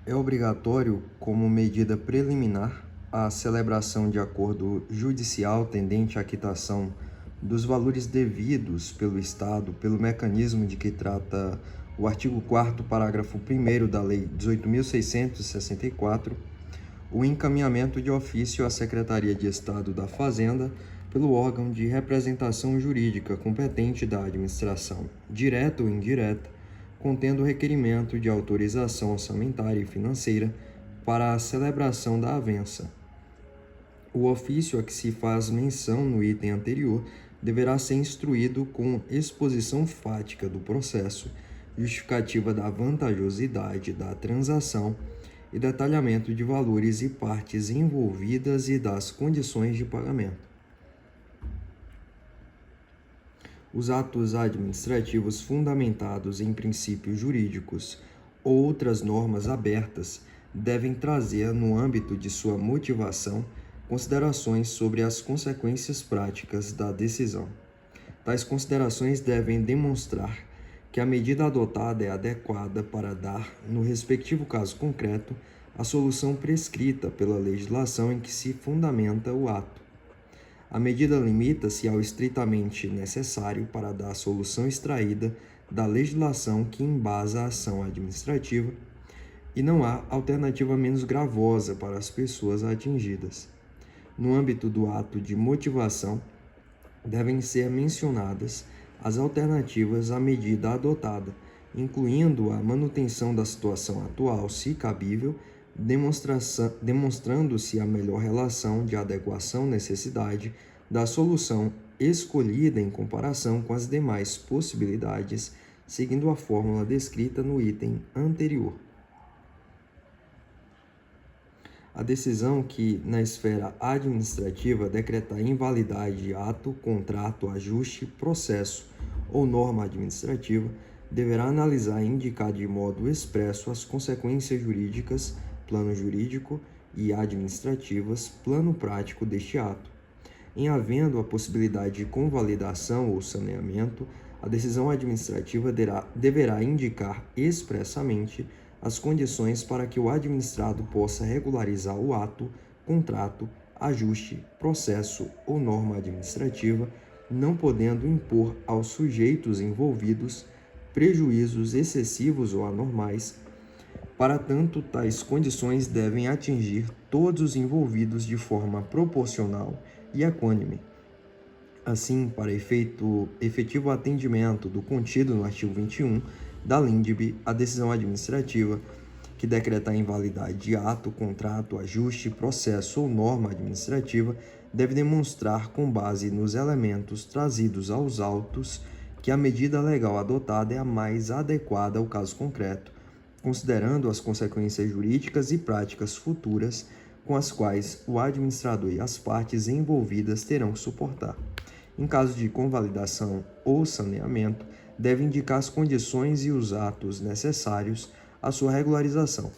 É obrigatório, como medida preliminar, a celebração de acordo judicial tendente à quitação dos valores devidos pelo Estado pelo mecanismo de que trata o artigo 4º, parágrafo 1º da Lei 18.664, o encaminhamento de ofício à Secretaria de Estado da Fazenda pelo órgão de representação jurídica competente da administração, direta ou indireta, contendo requerimento de autorização orçamentária e financeira para a celebração da avença. O ofício a que se faz menção no item anterior deverá ser instruído com exposição fática do processo, justificativa da vantajosidade da transação e detalhamento de valores e partes envolvidas e das condições de pagamento. Os atos administrativos fundamentados em princípios jurídicos ou outras normas abertas devem trazer, no âmbito de sua motivação, considerações sobre as consequências práticas da decisão. Tais considerações devem demonstrar que a medida adotada é adequada para dar, no respectivo caso concreto, a solução prescrita pela legislação em que se fundamenta o ato. A medida limita-se ao estritamente necessário para dar a solução extraída da legislação que embasa a ação administrativa e não há alternativa menos gravosa para as pessoas atingidas. No âmbito do ato de motivação, devem ser mencionadas as alternativas à medida adotada, incluindo a manutenção da situação atual, se cabível, demonstrando-se a melhor relação de adequação-necessidade da solução escolhida em comparação com as demais possibilidades, seguindo a fórmula descrita no item anterior. A decisão que, na esfera administrativa, decretar invalidade de ato, contrato, ajuste, processo ou norma administrativa, deverá analisar e indicar de modo expresso as consequências jurídicas, plano jurídico, e administrativas, plano prático deste ato. Em havendo a possibilidade de convalidação ou saneamento, a decisão administrativa deverá indicar expressamente as condições para que o administrado possa regularizar o ato, contrato, ajuste, processo ou norma administrativa, não podendo impor aos sujeitos envolvidos prejuízos excessivos ou anormais. Para tanto, tais condições devem atingir todos os envolvidos de forma proporcional e equânime. Assim, para efetivo atendimento do contido no artigo 21 da LINDB, a decisão administrativa que decretar a invalidade de ato, contrato, ajuste, processo ou norma administrativa deve demonstrar, com base nos elementos trazidos aos autos, que a medida legal adotada é a mais adequada ao caso concreto, considerando as consequências jurídicas e práticas futuras com as quais o administrador e as partes envolvidas terão que suportar. Em caso de convalidação ou saneamento, deve indicar as condições e os atos necessários à sua regularização,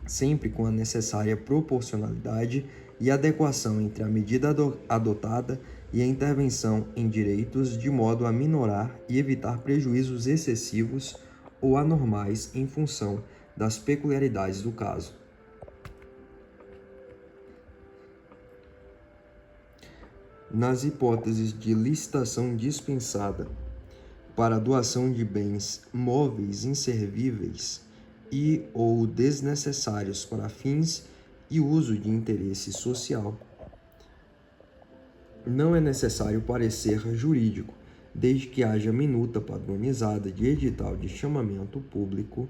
sempre com a necessária proporcionalidade e adequação entre a medida adotada e a intervenção em direitos, de modo a minorar e evitar prejuízos excessivos ou anormais em função das peculiaridades do caso. Nas hipóteses de licitação dispensada para doação de bens móveis inservíveis e ou desnecessários para fins e uso de interesse social, não é necessário parecer jurídico, desde que haja minuta padronizada de edital de chamamento público,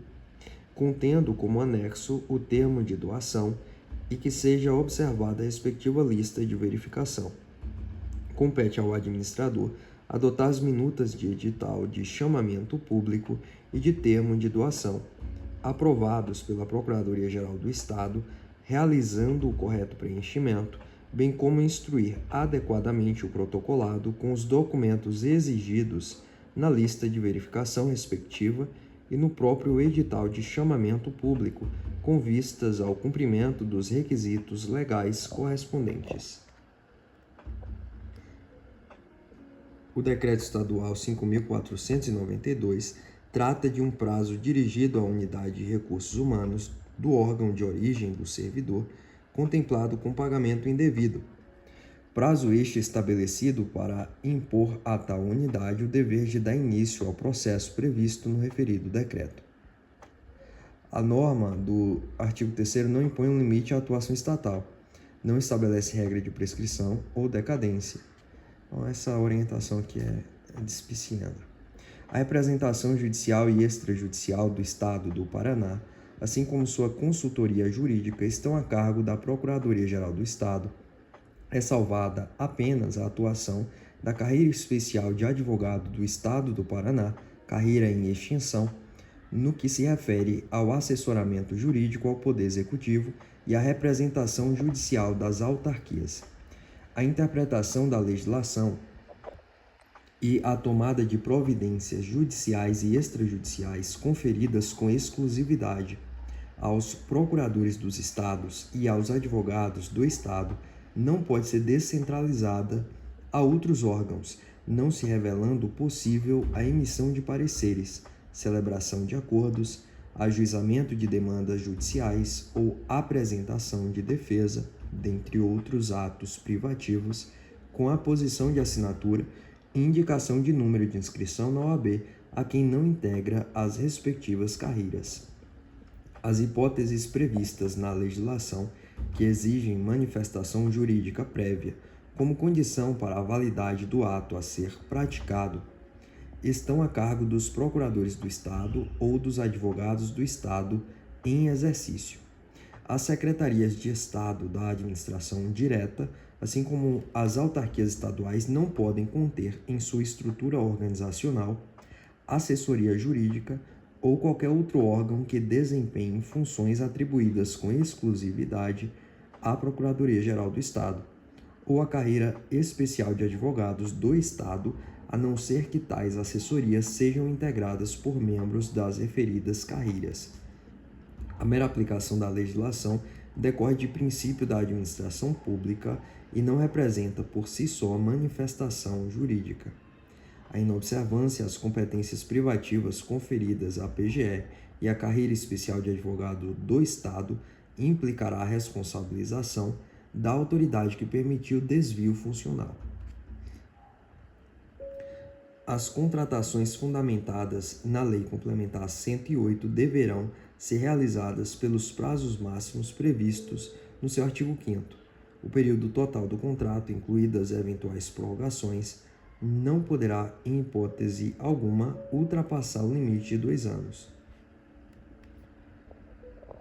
contendo como anexo o termo de doação e que seja observada a respectiva lista de verificação. Compete ao administrador adotar as minutas de edital de chamamento público e de termo de doação, aprovados pela Procuradoria-Geral do Estado, realizando o correto preenchimento, bem como instruir adequadamente o protocolado com os documentos exigidos na lista de verificação respectiva e no próprio edital de chamamento público, com vistas ao cumprimento dos requisitos legais correspondentes. O Decreto Estadual 5.492 trata de um prazo dirigido à unidade de recursos humanos do órgão de origem do servidor, contemplado com pagamento indevido. Prazo este estabelecido para impor a tal unidade o dever de dar início ao processo previsto no referido decreto. A norma do artigo 3º não impõe um limite à atuação estatal, não estabelece regra de prescrição ou decadência. Então, essa orientação aqui é despiciando. A representação judicial e extrajudicial do Estado do Paraná, assim como sua consultoria jurídica, estão a cargo da Procuradoria-Geral do Estado, ressalvada apenas a atuação da carreira especial de advogado do Estado do Paraná, carreira em extinção, no que se refere ao assessoramento jurídico ao Poder Executivo e à representação judicial das autarquias. A interpretação da legislação e a tomada de providências judiciais e extrajudiciais conferidas com exclusividade aos procuradores dos estados e aos advogados do estado não pode ser descentralizada a outros órgãos, não se revelando possível a emissão de pareceres, celebração de acordos, ajuizamento de demandas judiciais ou apresentação de defesa, dentre outros atos privativos, com a posição de assinatura e indicação de número de inscrição na OAB a quem não integra as respectivas carreiras. As hipóteses previstas na legislação que exigem manifestação jurídica prévia como condição para a validade do ato a ser praticado estão a cargo dos procuradores do Estado ou dos advogados do Estado em exercício. As secretarias de Estado da administração direta, assim como as autarquias estaduais, não podem conter em sua estrutura organizacional assessoria jurídica ou qualquer outro órgão que desempenhe funções atribuídas com exclusividade à Procuradoria-Geral do Estado ou à carreira especial de advogados do Estado, a não ser que tais assessorias sejam integradas por membros das referidas carreiras. A mera aplicação da legislação decorre de princípio da administração pública e não representa por si só manifestação jurídica. A inobservância às competências privativas conferidas à PGE e à carreira especial de advogado do Estado implicará a responsabilização da autoridade que permitiu o desvio funcional. As contratações fundamentadas na Lei Complementar 108 deverão ser realizadas pelos prazos máximos previstos no seu artigo 5º. O período total do contrato, incluídas eventuais prorrogações, não poderá, em hipótese alguma, ultrapassar o limite de 2 anos.